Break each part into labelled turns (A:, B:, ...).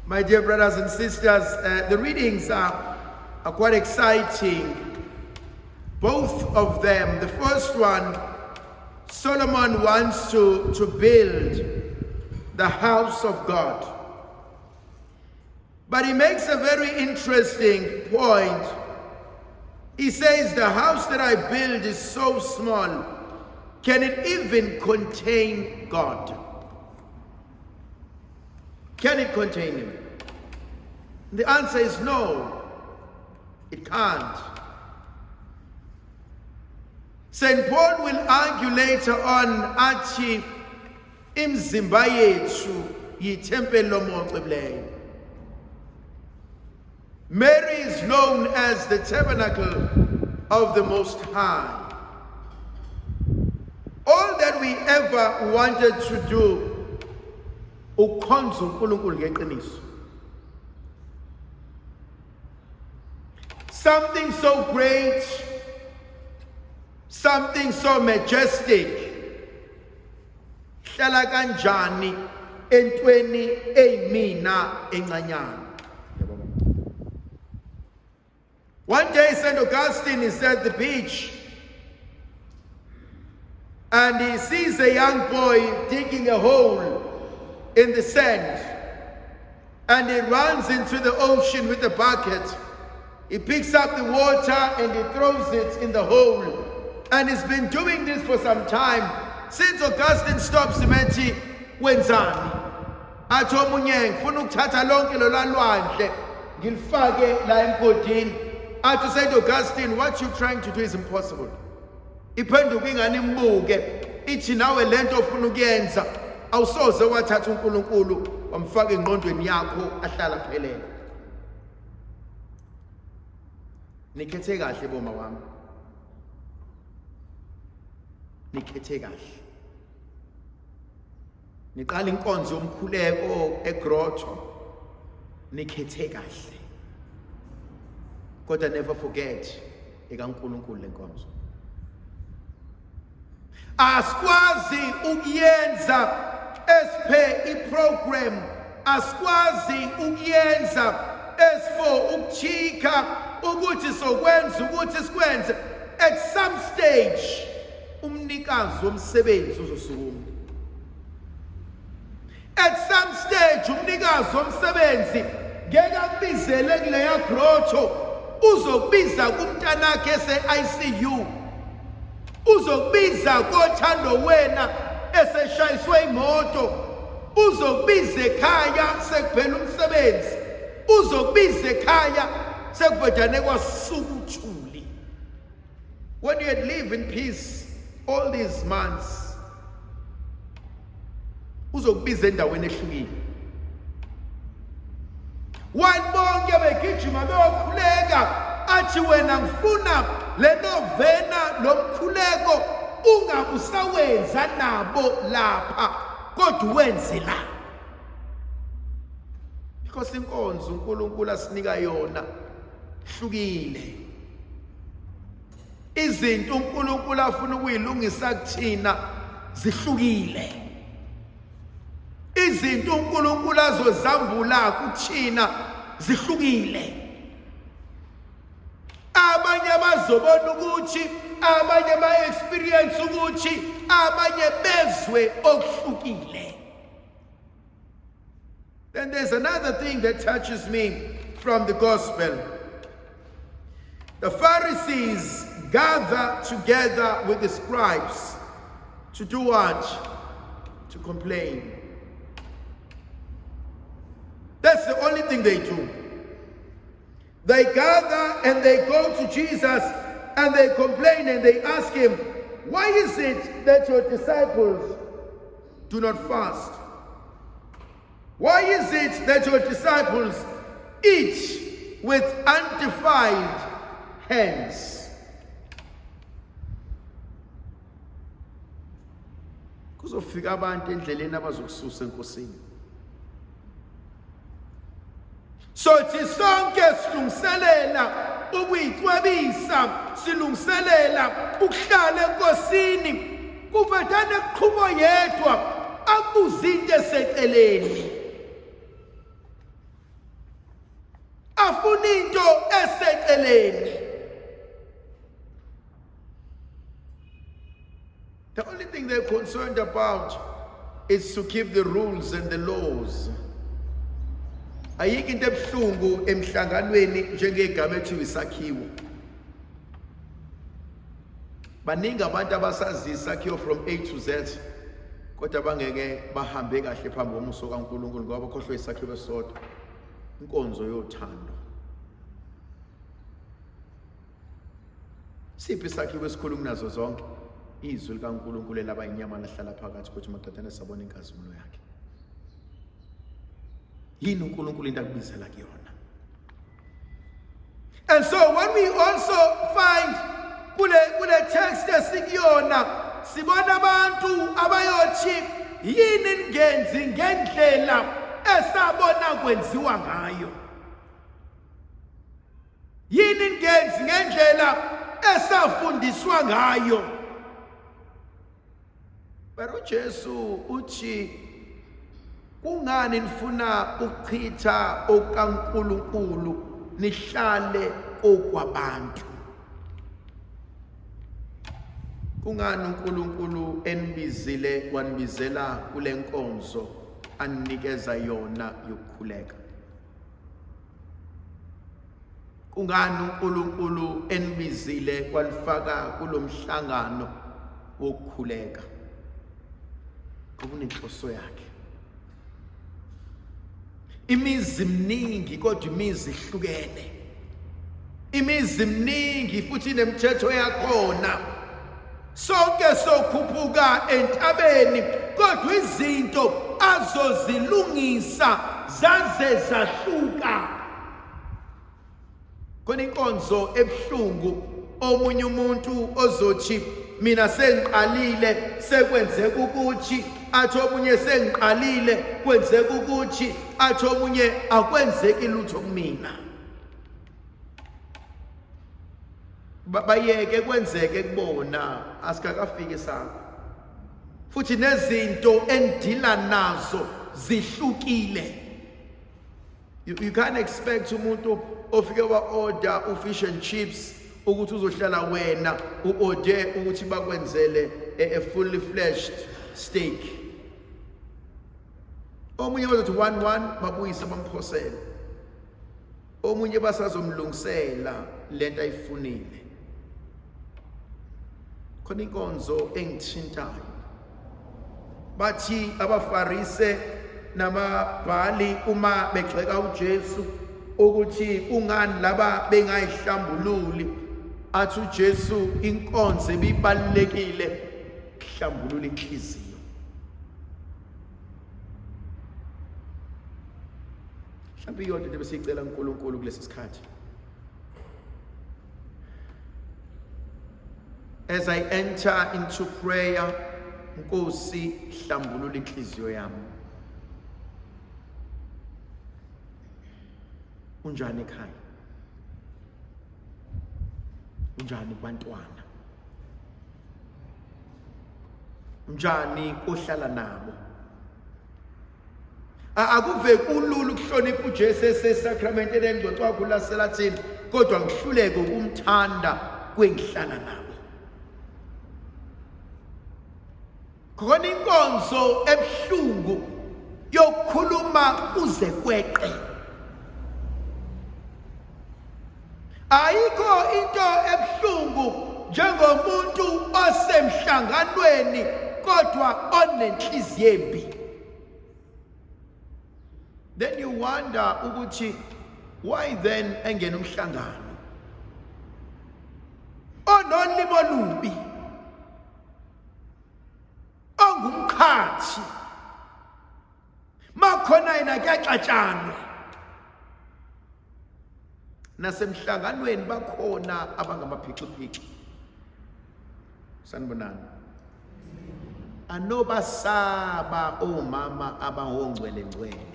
A: My dear brothers and sisters, the readings are quite exciting. Both of them. The first one, Solomon wants to build the house of God. But he makes a very interesting point. He says, the house that I build is so small, can it even contain God? Can it contain him? The answer is no, it can't. St. Paul will argue later on, athi imzimba yethu yithempeli lomoya. Mary is known as the tabernacle of the Most High. All that we ever wanted to do, ukhonza uNkulunkulu ngeqiniso. Something so great, something so majestic, hlala kanjani entweni eyimina encanyana. One day St. Augustine is at the beach and he sees a young boy digging a hole in the sand, and he runs into the ocean with a bucket. He picks up the water and he throws it in the hole. And he's been doing this for some time. Since Augustine stops him ethi wenzani? Athi omunye ngifuna ukuthatha lonke lo lwandle ngilifake la emgodini. Athi St. Augustine, what you're trying to do is impossible. Iphenduka ingane imbuke ithi nawe lento ofuna ukuyenza awusoze wathatha uNkulunkulu wamfaka engqondweni yakho ahlala phelele. Nikhethe kahle boma wami. Nikhethe kahle. Niqala inkonzo yomkhuleko egrotto. Nikhethe kahle. Kodwa never forget ekaNkulunkulu lenkonzo. Asikwazi ukuyenza esiphe iprogram, asikwazi ukuyenza esifo ukuchika ukuthi sokwenza ukuthi sikwenze. At some stage umnikazi womsebenzi uzosukuma. At some stage umnikazi womsebenzi ngeke akubizele kuleya grotto, uzokubiza kumntanakhe ese-ICU, uzokubiza kothando wena eseshayiswe imoto, uzokubiza ekhaya sekuphela umsebenzi, uzokubiza ekhaya sekuvejane kwasukuthuli. When you had lived in peace all these months, uzokubiza endaweni ehlukile. Bonke begijima beyokhuleka athi wena ngifuna le novena lomkhuleko ungabusawenza nabo lapha kodwa wenze la. Because inkonzo uNkulunkulu asinika yona hlukile. Izinto uNkulunkulu afuna ukuyilungisa kuthina zihlukile. Izinto uNkulunkulu azozambula kuthina zihlukile. Abanye bazobona ukuthi, abanye ba-experience ukuthi, abanye bezwe okuhlukile. Then there's another thing that touches me from the gospel. The Pharisees gather together with the scribes to do what? To complain. That's the only thing they do. They gather and they go to Jesus and they complain and they ask him, why is it that your disciples do not fast? Why is it that your disciples eat with undefiled hands? Kuzofika abantu endleleni abazokususa enkosini. So sonke silungiselela ukuyicwebisa, silungiselela ukuhlala enkosini, kuvedane kuqhubo yedwa akubuza into eseceleni. bafuna into eseceleni. The only thing they're concerned about is to keep the rules and the laws. Ayikho into ebuhlungu emhlanganweni njengegama ethiwa Isakhiwo. Baningi abantu abasazi Isakhiwo from A to Z, kodwa bangeke bahambe kahle phambi komuso kaNkulunkulu ngoba bakhohlwe isakhiwo esodwa, inkonzo yothando. Siphi isakhiwo esikhulu kunazo zonke? Izwi likaNkulunkulu elabayinyama lahlala phakathi kuthi maqedane sabona inkazimulo yakhe. Yini uNkulunkulu into akubizela kuyona? And so when we also find kule text esikuyona, sibona abantu abayothi yini ningenzi ngendlela esabona kwenziwa ngayo. Yini ningenzi ngendlela esafundiswa ngayo. Pero Jesu uthi kungani nifuna ukuchitha okaNkulunkulu nihlale okwabantu? Kungani uNkulunkulu enibizile wanibizela kule nkonzo anikeza yona yokukhuleka? Kungani uNkulunkulu enibizile kwalifaka kulomhlangano wokukhuleka? Kunenhloso yakhe. Imizi mningi kodwa imizi ihlukene. Imizi mningi futhi nemithetho yakhona. Sonke sokhuphuka entabeni kodwa izinto azozilungisa zaze zahluka. Khona inkonzo ebuhlungu omunye umuntu ozothi mina sengiqalile sekwenzeka ukuthi, athi omunye sengiqalile kwenzeka ukuthi, athi omunye akwenzeki lutho kumina. Bayeke kwenzeke kubona asikakafiki sakho. Futhi nezinto endila nazo zihlukile. You can't expect umuntu ofike wa-order ufish and chips ukuthi uzohlala wena u-order ukuthi bakwenzele a fully fleshed steak. Omunye bazothi 1-1 babuyise bamphosele. Omunye basazomlungisela lento ayifunile. Khona inkonzo engithintayo. Bathi abaFarise namabhali uma begxeka uJesu ukuthi kungani laba bengayihlambululi, athi uJesu inkonzo ebibalekile ihlambulula inhliziyo. Mhlawumbe iyonto into besicela uNkulunkulu kulesi sikhathi. As I enter into prayer, Nkosi hlambulula inhliziyo yami. Unjani ekhaya? Unjani kubantwana? Unjani ohlala nabo? Akuve kulula ukuhlonipha uJesu esesakramenteni engcwele wakho laselathini, kodwa ngihluleke ukumthanda kwengihlala nabo. Khona inkonzo ebuhlungu yokukhuluma kuze kweqe. Ayikho into ebuhlungu njengomuntu osemhlanganweni kodwa onenhliziyo embi. Then you wonder ukuthi why then engena umhlangano onolimo olubi, ongumkhathi, makhona yena kuyaxatshanwa. Nasemhlanganweni bakhona abangamaphixiphici. Sanibonani? Anobasaba omama abangongcwele-ngcwele.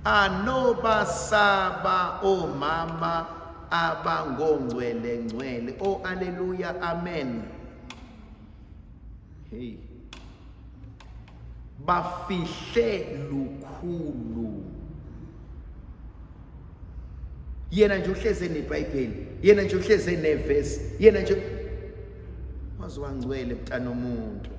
A: Anobasaba omama abangongcwele-ngcwele. Oh, hallelujah, amen. Hey. Bafihle lukhulu yena nje uhleze neBhayibheli, yena nje uhleze nevesi, yena nje wazwangcwele mntana omuntu.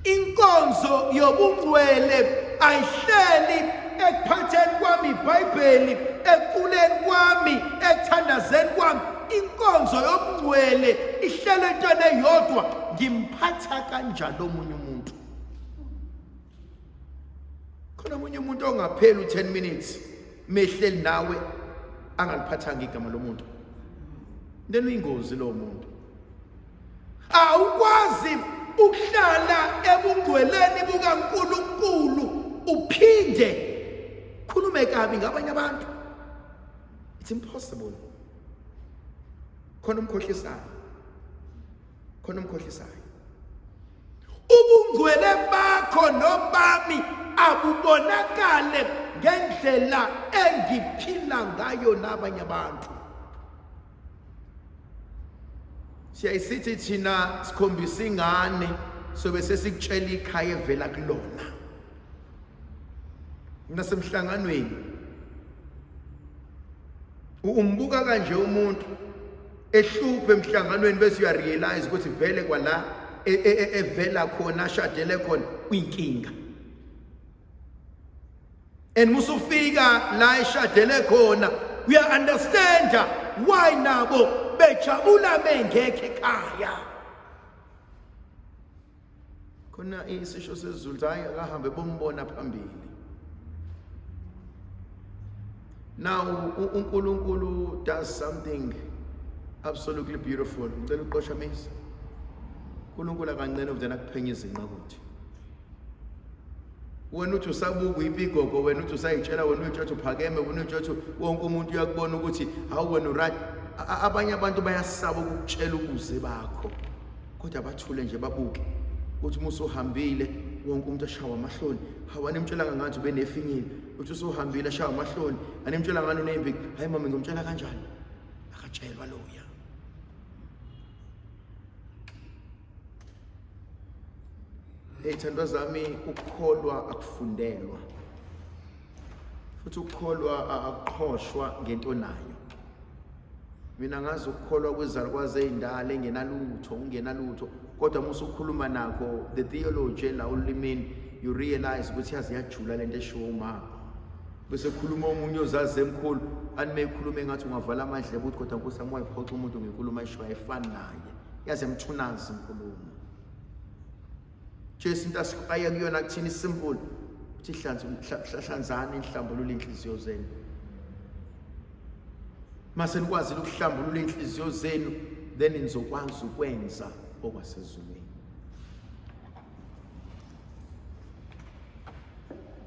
A: Inkonzo yobungcwele ayihleli ekuphatheni kwami iBhayibheli, ekuleni kwami, ekuthandazeni kwami. Inkonzo yobungcwele ihlele entweni eyodwa, ngimphatha kanjani omunye umuntu. Khona omunye umuntu ongapheli u10 minutes mehleli nawe angaliphathanga igama lomuntu. Then uyingozi lo muntu. Awukwazi ukuhlala ebungcweleni bukaNkulunkulu uphinde khulume kabi ngabanye abantu. It's impossible. Khona umkhohlisayo. Ubungcwele bakho nobami abubonakale ngendlela engiphila ngayo nabanye abantu. Siyayisithi thina sikhombisa ingane sobe sesikutshela ikhaya evela kulona. Nasemhlanganweni umbuka kanje umuntu ehluphe emhlanganweni bese uyarealize ukuthi vele kwala evela khona ashadele khona uyinkinga. And musufika la eshadele khona uya understand why nabo bejabula bengekho ekhaya. Khona isisho sezulu hayi akahambe bombona phambili. Now uNkulunkulu does something absolutely beautiful. Ngicela uqosha misi. uNkulunkulu akancane uvela kuphenya izinqa kuthi. Wena uthi usabuka uyipigogo, wena uthi usayitshela, wena uyithi uphakeme, wena uyithi wonke umuntu uyakubona ukuthi hawu wena uright. Abanye abantu bayasaba ukutshela ukuze bakho, kodwa bathule nje babuke uthi musu uhambile wonke umuntu ashawa amahloni. Hawu anemtshela ngathi ube nefinyile, uthi usuhambile ashawa amahloni, anemtshela ngani unembiki. Hayi mama ngomtshela kanjani? Akatshelwa loya. Thandwa zami, ukukholwa akufundelwa, futhi ukukholwa akuqhoshwa ngento nayo. Mina ngazi ukukholwa kwezalukwazi ezindala engenalutho, ungenalutho, kodwa musu ukukhuluma nakho the theology la ulimini, you realize ukuthi yazi yajula lento eshiwo uma. Bese khuluma omunye ozazi emkhulu, anime ekhuluma engathi ungavala amandla ukuthi kodwa Nkosi yami wayiphoxa umuntu ngenkulumo eshiwo ayifani naye. Yazi emthunazi inkulumo. Jesu into asiqaya kuyona kuthini simple. Uthi hlanzani nihlambulule inhliziyo zenu. Mase nikwazi ukuhlambulula inhliziyo zenu, then nizokwazi ukwenza okwasezulwini.